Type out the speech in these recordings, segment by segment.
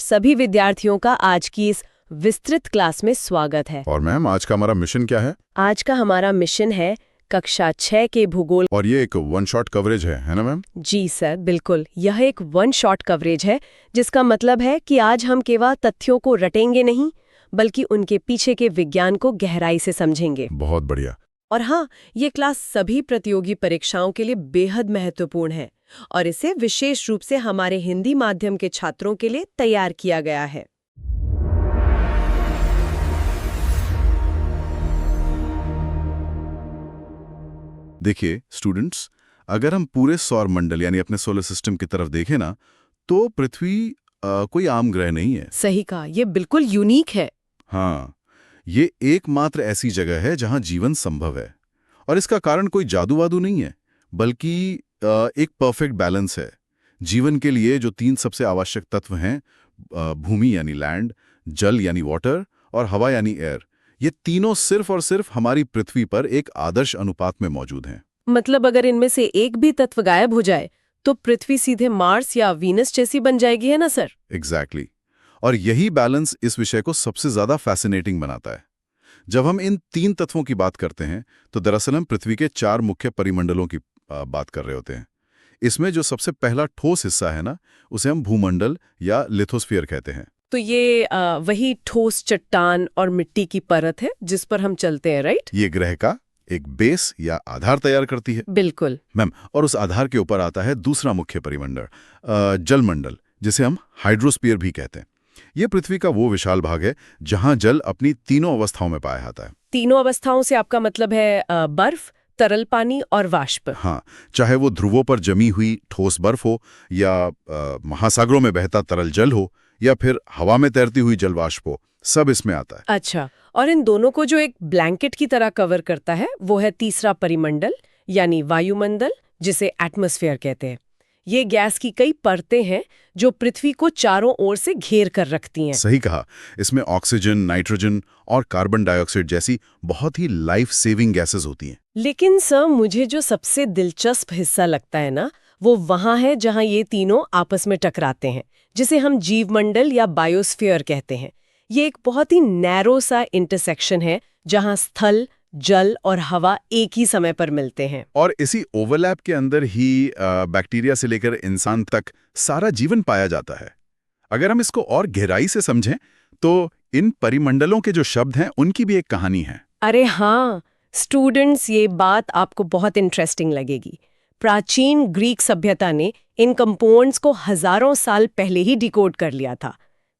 सभी विद्यार्थियों का आज की इस विस्तृत क्लास में स्वागत है। और मैम आज का हमारा मिशन क्या है? आज का हमारा मिशन है कक्षा 6 के भूगोल। और ये एक वन शॉट कवरेज है ना मैम? जी सर, बिल्कुल। यह एक वन शॉट कवरेज है, जिसका मतलब है कि आज हम केवल तथ्यों को रटेंगे नहीं, बल्कि उनके पीछे के विज्ञान को गहराई से समझेंगे। बहुत बढ़िया। और हाँ, ये क्लास सभी प्रतियोगी परीक्षाओं के लिए बेहद महत्वपूर्ण है और इसे विशेष रूप से हमारे हिंदी माध्यम के छात्रों के लिए तैयार किया गया है। देखिए स्टूडेंट्स, अगर हम पूरे सौर मंडल यानी अपने सोलर सिस्टम की तरफ देखें ना, तो पृथ्वी कोई आम ग्रह नहीं है। सही कहा, ये बिल्कुल यूनिक है। हाँ, ये एकमात्र ऐसी जगह है जहां जीवन संभव है। और इसका कारण कोई जादू वादू नहीं है, बल्कि एक परफेक्ट बैलेंस है। जीवन के लिए जो 3 सबसे आवश्यक तत्व हैं, भूमि यानी लैंड, जल यानी वाटर और हवा यानी एयर, ये तीनों सिर्फ और सिर्फ हमारी पृथ्वी पर एक आदर्श अनुपात में मौजूद हैं। मतलब अगर इनमें से एक भी तत्व गायब हो जाए तो पृथ्वी सीधे मार्स या वीनस जैसी बन जाएगी, है ना सर? एग्जैक्टली। और यही बैलेंस इस विषय को सबसे ज्यादा फैसिनेटिंग बनाता है। जब हम इन 3 तत्वों की बात करते हैं तो दरअसल हम पृथ्वी के 4 मुख्य परिमंडलों की बात कर रहे होते हैं। इसमें जो सबसे पहला ठोस हिस्सा है ना, उसे हम भूमंडल या लिथोस्फीयर कहते हैं। तो ये वही ठोस चट्टान और मिट्टी की परत है जिस पर हम चलते हैं, राइट? ये ग्रह का एक बेस या आधार तैयार करती है। बिल्कुल मैम, और उस आधार के ऊपर आता है दूसरा मुख्य परिमंडल, जलमंडल, जिसे हम हाइड्रोस्फीयर भी कहते हैं। ये पृथ्वी का वो विशाल भाग है जहां जल अपनी तीनों अवस्थाओं में पाया जाता है। तीनों अवस्थाओं से आपका मतलब है बर्फ, तरल पानी और वाष्प। हाँ, चाहे वो ध्रुवों पर जमी हुई ठोस बर्फ हो, या महासागरों में बहता तरल जल हो, या फिर हवा में तैरती हुई जलवाष्प हो, सब इसमें आता है। अच्छा, और इन दोनों को जो एक ब्लैंकेट की तरह कवर करता है वो है तीसरा परिमंडल यानी वायुमंडल, जिसे एटमॉस्फेयर कहते हैं। ये गैस की कई परतें हैं जो पृथ्वी को चारों ओर से घेर कर रखती हैं। सही कहा। इसमें ऑक्सीजन, नाइट्रोजन और कार्बन डाइऑक्साइड जैसी बहुत ही लाइफ सेविंग गैसेस होती हैं। लेकिन सर, मुझे जो सबसे दिलचस्प हिस्सा लगता है ना, वो वहाँ है जहाँ ये तीनों आपस में टकराते हैं, जिसे हम जीवमंडल या बायोस्फीयर कहते हैं। ये एक बहुत ही नैरो सा इंटरसेक्शन है जहाँ स्थल, जल और हवा एक ही समय पर मिलते हैं। और इसी ओवरलैप के अंदर ही बैक्टीरिया से लेकर इंसान तक सारा जीवन पाया जाता है। अगर हम इसको और गहराई से समझें तो इन परिमंडलों के जो शब्द हैं उनकी भी एक कहानी है। अरे हाँ स्टूडेंट्स, ये बात आपको बहुत इंटरेस्टिंग लगेगी। प्राचीन ग्रीक सभ्यता ने इन कंपाउंड्स को हजारों साल पहले ही डिकोड कर लिया था।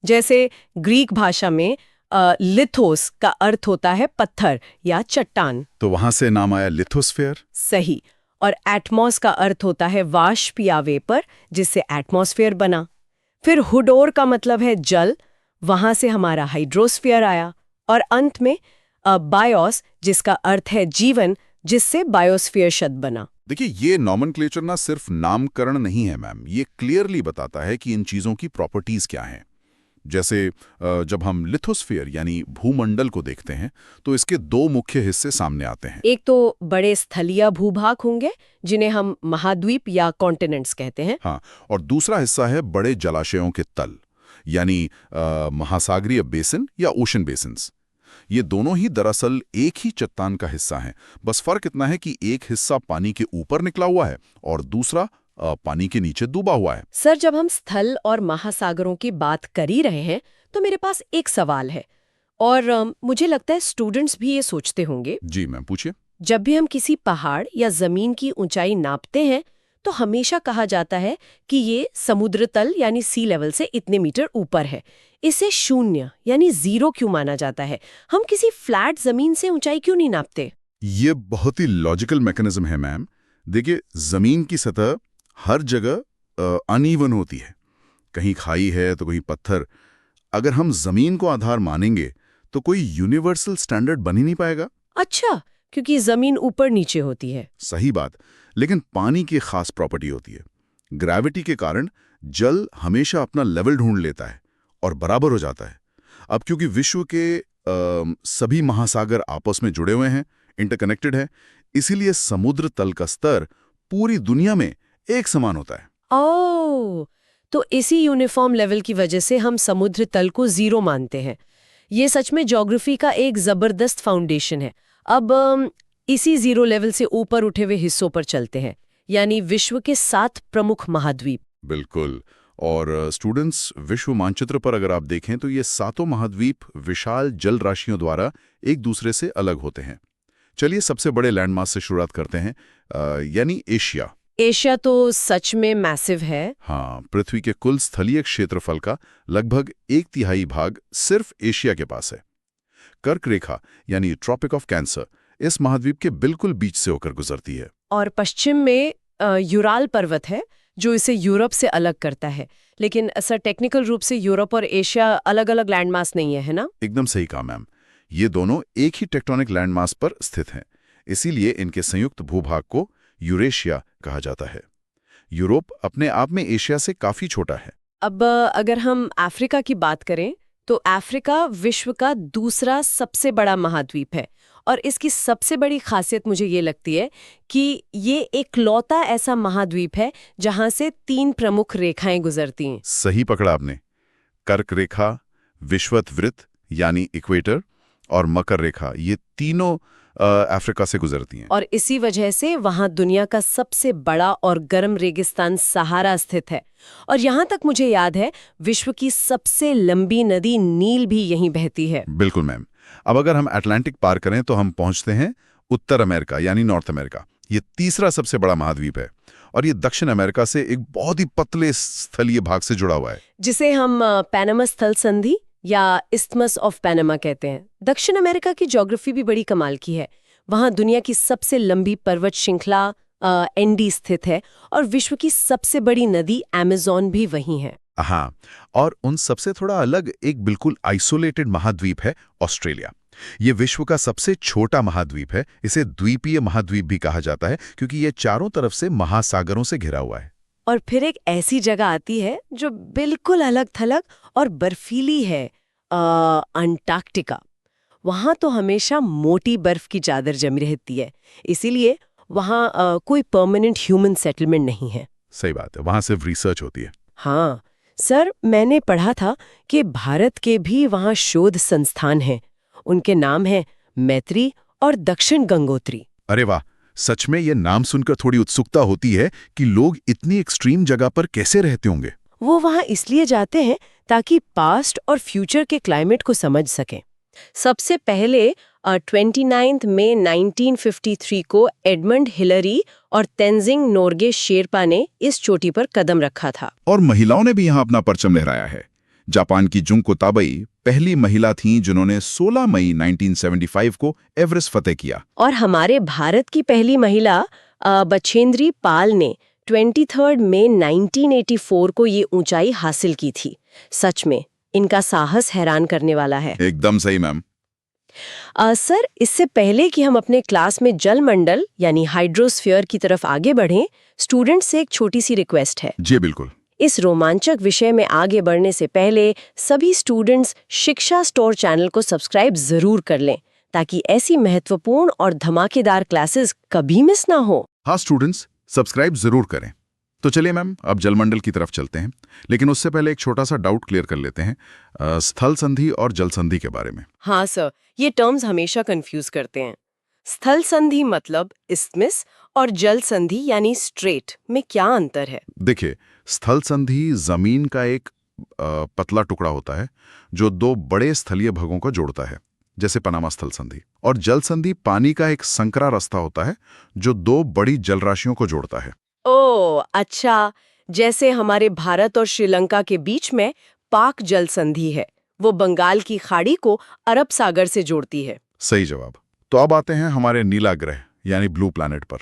जैसे ग्रीक भाषा में लिथोस का अर्थ होता है पत्थर या चट्टान, तो वहां से नाम आया लिथोस्फीयर। सही। और एटमॉस का अर्थ होता है वाष्प या वेपर, जिससे एटमॉस्फेयर बना। फिर हुडोर का मतलब है जल, वहां से हमारा हाइड्रोस्फीयर आया। और अंत में बायोस, जिसका अर्थ है जीवन, जिससे बायोस्फीयर शब्द बना। देखिए, ये नॉमेनक्लेचर ना सिर्फ नामकरण नहीं है मैम, ये क्लियरली बताता है कि इन चीजों की प्रॉपर्टीज क्या हैं। जैसे जब हम लिथोस्फीयर यानी भूमंडल को देखते हैं तो इसके 2 मुख्य हिस्से सामने आते हैं। एक तो बड़े स्थलीय भूभाग होंगे जिन्हें हम महाद्वीप या कॉन्टिनेंट्स कहते हैं। हाँ, और दूसरा हिस्सा है बड़े जलाशयों के तल, यानी महासागरीय बेसिन या ओशन बेसिन्स। ये दोनों ही दरअसल एक ही चट्टान का हिस्सा हैं, बस फर्क इतना है कि एक हिस्सा पानी के ऊपर निकला हुआ है और दूसरा पानी के नीचे डूबा हुआ है। सर, जब हम स्थल और महासागरों की बात कर ही रहे हैं तो मेरे पास एक सवाल है, और मुझे लगता है स्टूडेंट्स भी ये सोचते होंगे। जी मैम, पूछिए। जब भी हम किसी पहाड़ या जमीन की ऊंचाई नापते हैं तो हमेशा कहा जाता है कि ये समुद्र तल यानी सी लेवल से इतने मीटर ऊपर है। इसे शून्य यानी 0 क्यों माना जाता है? हम किसी फ्लैट जमीन से ऊंचाई क्यों नहीं नापते? ये बहुत ही लॉजिकल मैकेनिज्म है मैम। देखिए, जमीन की सतह हर जगह अनइवन होती है, कहीं खाई है तो कहीं पत्थर। अगर हम जमीन को आधार मानेंगे तो कोई यूनिवर्सल स्टैंडर्ड बन ही नहीं पाएगा। अच्छा, क्योंकि जमीन ऊपर नीचे होती है। सही बात। लेकिन पानी की खास प्रॉपर्टी होती है। ग्रेविटी के कारण जल हमेशा अपना लेवल ढूंढ लेता है और बराबर हो जाता है। अब क्योंकि विश्व के सभी महासागर आपस में जुड़े हुए हैं, इंटरकनेक्टेड है, इसीलिए समुद्र तल का स्तर पूरी दुनिया में एक समान होता है। ओह, तो इसी यूनिफॉर्म लेवल की वजह से हम समुद्र तल को जीरो मानते हैं। ये सच में ज्योग्राफी का एक जबरदस्त फाउंडेशन है। अब इसी जीरो लेवल से ऊपर उठे हुए हिस्सों पर चलते हैं, यानी विश्व के 7 प्रमुख महाद्वीप। बिल्कुल। और स्टूडेंट्स, विश्व मानचित्र पर अगर आप देखें तो ये सातों महाद्वीप विशाल जल राशियों द्वारा एक दूसरे से अलग होते हैं। चलिए सबसे बड़े लैंडमास से शुरुआत करते हैं, यानी एशिया। एशिया तो सच में मैसिव है। हाँ, पृथ्वी के कुल स्थलीय क्षेत्रफल का लगभग 1/3 भाग सिर्फ एशिया के पास है। कर्क रेखा यानी ट्रॉपिक ऑफ कैंसर इस महाद्वीप के बिल्कुल बीच से होकर गुजरती है। और पश्चिम में यूराल पर्वत है जो इसे यूरोप से अलग करता है। लेकिन सर, टेक्निकल रूप से यूरोप और एशिया अलग-अलग लैंडमास नहीं है ना? एकदम सही कहा मैम। ये दोनों एक ही टेक्टोनिक लैंडमास पर स्थित हैं। इसीलिए इनके संयुक्त भूभाग को यूरेशिया कहा जाता है। यूरोप अपने आप में एशिया से काफी छोटा है। अब अगर हम अफ्रीका की बात करें तो अफ्रीका विश्व का दूसरा सबसे बड़ा महाद्वीप है। और इसकी सबसे बड़ी खासियत मुझे ये लगती है कि ये एकलौता ऐसा महाद्वीप है जहां से 3 प्रमुख रेखाएं गुजरती हैं। सही पकड़ा आपने। कर्क रेखा, विषुवत वृत्त यानी इक्वेटर और मकर रेखा, ये तीनों अफ्रीका से गुजरती हैं। और इसी वजह से वहां दुनिया का सबसे बड़ा और गर्म रेगिस्तान सहारा स्थित है। और यहां तक मुझे याद है, विश्व की सबसे लंबी नदी नील भी यहीं बहती है। बिल्कुल मैम। अब अगर हम अटलांटिक पार करें तो हम पहुंचते हैं उत्तर अमेरिका यानी नॉर्थ अमेरिका। ये तीसरा सबसे बड़ा महाद्वीप है और ये दक्षिण अमेरिका से एक बहुत ही पतले स्थलीय भाग से जुड़ा हुआ है, जिसे हम पैनामा स्थल संधि या इस्थमस ऑफ पैनामा कहते हैं। दक्षिण अमेरिका की ज्योग्राफी भी बड़ी कमाल की है। वहां दुनिया की सबसे लंबी पर्वत श्रृंखला एंडी स्थित है और विश्व की सबसे बड़ी नदी अमेज़न भी वहीं है। हाँ, और उन सबसे थोड़ा अलग एक बिल्कुल आइसोलेटेड महाद्वीप है ऑस्ट्रेलिया। ये विश्व का सबसे छोटा महाद्वीप है। इसे द्वीपीय महाद्वीप भी कहा जाता है क्योंकि ये चारों तरफ से महासागरों से घिरा हुआ है। और फिर एक ऐसी जगह आती है जो बिल्कुल अलग थलग और बर्फीली है, अंटार्कटिका। वहां तो हमेशा मोटी बर्फ की चादर जमी रहती है, इसीलिए वहां कोई परमानेंट ह्यूमन सेटलमेंट नहीं है। सही बात है, वहां सिर्फ रिसर्च होती है। हाँ सर, मैंने पढ़ा था कि भारत के भी वहां शोध संस्थान हैं। उनके नाम हैं मैत्री और दक्षिण गंगोत्री। अरे वाह, सच में ये नाम सुनकर थोड़ी उत्सुकता होती है कि लोग इतनी एक्सट्रीम जगह पर कैसे रहते होंगे। वो वहां इसलिए जाते हैं ताकि पास्ट और फ्यूचर के क्लाइमेट को समझ सकें। सबसे पहले 29 मई 1953 को एडमंड हिलरी और तेंजिंग नोर्गे शेरपा ने इस चोटी पर कदम रखा था। और महिलाओं ने भी यहाँ अपना परचम लहराया है। जापान की जुंको ताबई पहली महिला थीं जिन्होंने 16 मई 1975 को एवरेस्ट फतेह किया। और हमारे भारत की पहली महिला बछेंद्री पाल ने 23 मई 1984 को ये ऊंचाई हासिल की थी। सच में इनका साहस हैरान करने वाला है। एकदम सही मैम। सर, इससे पहले कि हम अपने क्लास में जलमंडल यानी हाइड्रोस्फीयर की तरफ आगे बढ़ें, स्टूडेंट से एक छोटी सी रिक्वेस्ट है। जी बिल्कुल। इस रोमांचक विषय में आगे बढ़ने से पहले सभी स्टूडेंट्स शिक्षा स्टोर चैनल को सब्सक्राइब जरूर कर लें ताकि ऐसी महत्वपूर्ण और धमाकेदार क्लासेस कभी मिस ना हो। हाँ स्टूडेंट्स, सब्सक्राइब जरूर करें। तो चलिए मैम, अब जलमंडल की तरफ चलते हैं, लेकिन उससे पहले एक छोटा सा डाउट क्लियर कर लेते हैं, स्थल संधि और जल संधि के बारे में। हाँ सर, ये टर्म्स हमेशा कंफ्यूज करते हैं। स्थल संधि मतलब इस्थमस और जल संधि यानी स्ट्रेट में क्या अंतर है? देखिए, स्थल संधि जमीन का एक पतला टुकड़ा होता है जो 2 बड़े स्थलीय भागों को जोड़ता है, जैसे पनामा स्थल संधि। और जल संधि पानी का एक संकरा रास्ता होता है जो 2 बड़ी जल राशियों को जोड़ता है। ओह अच्छा, जैसे हमारे भारत और श्रीलंका के बीच में पाक जल संधि है, वो बंगाल की खाड़ी को अरब सागर से जोड़ती है। सही जवाब। तो अब आते हैं हमारे नीला ग्रह यानी ब्लू प्लैनेट पर,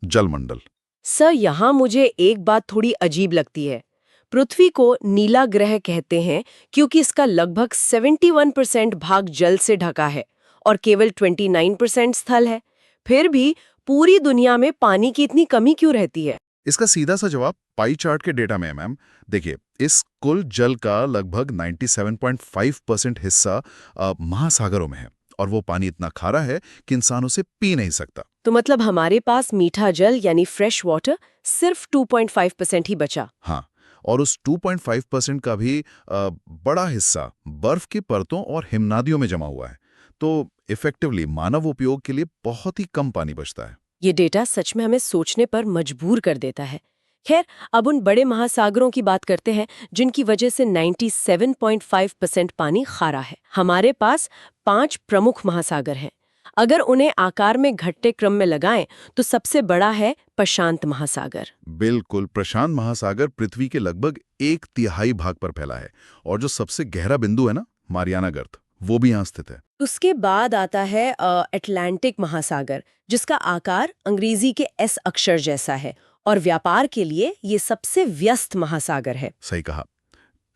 जलमंडल। सर, यहाँ मुझे एक बात थोड़ी अजीब लगती है। पृथ्वी को नीला ग्रह कहते हैं क्योंकि इसका लगभग 71% भाग जल से ढका है और केवल 29% स्थल है। फिर भी पूरी दुनिया में पानी की इतनी कमी क्यों रहती है? इसका सीधा सा जवाब पाई चार्ट के डेटा में है मैम। देखिए, इस कुल जल का लगभग 97.5% हिस्सा महासागरों में है और वो पानी इतना खारा है कि इंसान उसे पी नहीं सकता। तो मतलब हमारे पास मीठा जल यानी फ्रेश वाटर सिर्फ 2.5% ही बचा। हाँ, और उस 2.5% का भी बड़ा हिस्सा बर्फ की परतों और हिमनदियों में जमा हुआ है। तो इफेक्टिवली मानव उपयोग के लिए बहुत ही कम पानी बचता है। ये डेटा सच में हमें सोचने पर मजबूर कर देता है। खैर, अब उन बड़े महासागरों की बात करते हैं जिनकी वजह से 97.5% पानी खारा है। हमारे पास 5 प्रमुख महासागर हैं। अगर उन्हें आकार में घटते क्रम में लगाएं तो सबसे बड़ा है प्रशांत महासागर। बिल्कुल, प्रशांत महासागर पृथ्वी के लगभग 1/3 भाग पर फैला है और जो सबसे गहरा बिंदु है ना, मारियाना गर्त, वो भी यहाँ स्थित है। उसके बाद आता है अटलांटिक महासागर, जिसका आकार अंग्रेजी के एस अक्षर जैसा है और व्यापार के लिए ये सबसे व्यस्त महासागर है। सही कहा।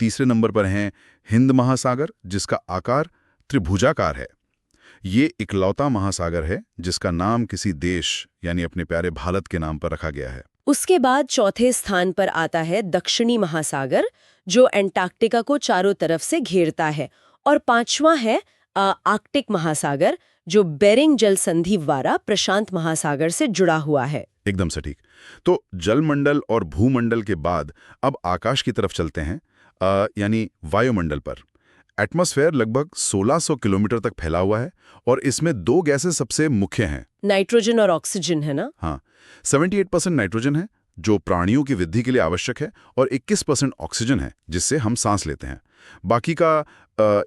तीसरे नंबर पर हैं हिंद महासागर, जिसका आकार त्रिभुजाकार है। ये इकलौता महासागर है जिसका नाम किसी देश यानी अपने प्यारे भारत के नाम पर रखा गया है। उसके बाद चौथे स्थान पर आता है दक्षिणी महासागर, जो एंटार्क्टिका को चारों तरफ से घेरता है। और पांचवा है आर्कटिक महासागर, जो बेरिंग जल संधि द्वारा प्रशांत महासागर से जुड़ा हुआ है। एकदम सटीक। तो जलमंडल और भूमंडल के बाद अब आकाश की तरफ चलते हैं, यानी वायुमंडल पर। एटमॉस्फेयर लगभग 1600 किलोमीटर तक फैला हुआ है और इसमें 2 गैसें सबसे मुख्य हैं। नाइट्रोजन और ऑक्सीजन है ना? हाँ, 78% नाइट्रोजन है जो प्राणियों की वृद्धि के लिए आवश्यक है और 21% ऑक्सीजन है जिससे हम सांस लेते हैं। बाकी का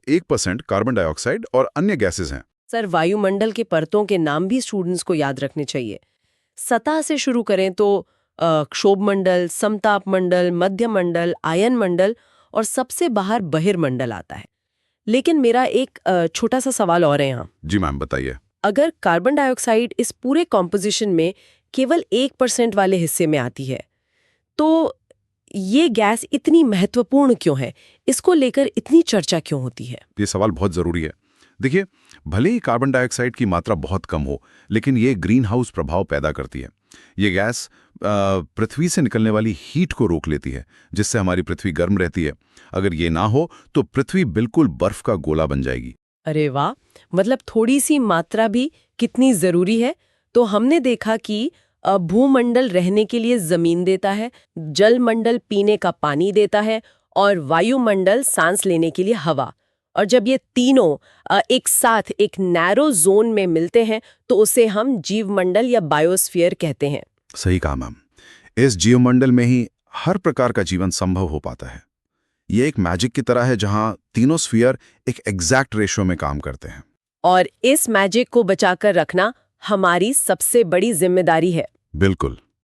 1% कार्बन डाइऑक्साइड और अन्य गैसेस हैं। सर, वायुमंडल के परतों के नाम भी स्टूडेंट्स को याद रखने चाहिए। सतह से शुरू करें तो क्षोभमंडल, समतापमंडल, मध्यमंडल, आयनमंडल और सबसे बाहर बहिर्मंडल आता है। लेकिन मेरा एक छोटा सा सवाल और है यहाँ। जी मैम, बताइए। अगर कार्बन डाइऑक्साइड इस पूरे कॉम्पोजिशन में केवल 1% वाले हिस्से में आती है, तो ये गैस इतनी महत्वपूर्ण क्यों है? इसको लेकर इतनी चर्चा क्यों होती है? ये सवाल बहुत जरूरी है। देखिए, भले ही कार्बन डाइऑक्साइड की मात्रा बहुत कम हो, लेकिन ये ग्रीन हाउस प्रभाव पैदा करती है। ये गैस पृथ्वी से निकलने वाली हीट को रोक लेती है, जिससे हमारी पृथ्वी गर्म रहती है। अगर ये ना हो तो पृथ्वी बिल्कुल बर्फ का गोला बन जाएगी। अरे वाह, मतलब थोड़ी सी मात्रा भी कितनी जरूरी है। तो हमने देखा कि भूमंडल रहने के लिए जमीन देता है, जलमंडल पीने का पानी देता है और वायुमंडल सांस लेने के लिए हवा। और जब ये तीनों एक साथ एक नैरो जोन में मिलते हैं तो उसे हम जीवमंडल या बायोस्फीयर कहते हैं। सही कहा मैम। इस जीवमंडल में ही हर प्रकार का जीवन संभव हो पाता है। ये एक मैजिक की तरह है जहां तीनों स्फीयर एक एग्जैक्ट रेशियो में काम करते हैं। और इस मैजिक को बचाकर रखना हमारी सबसे बड़ी जिम्मेदारी है। बिल्कुल।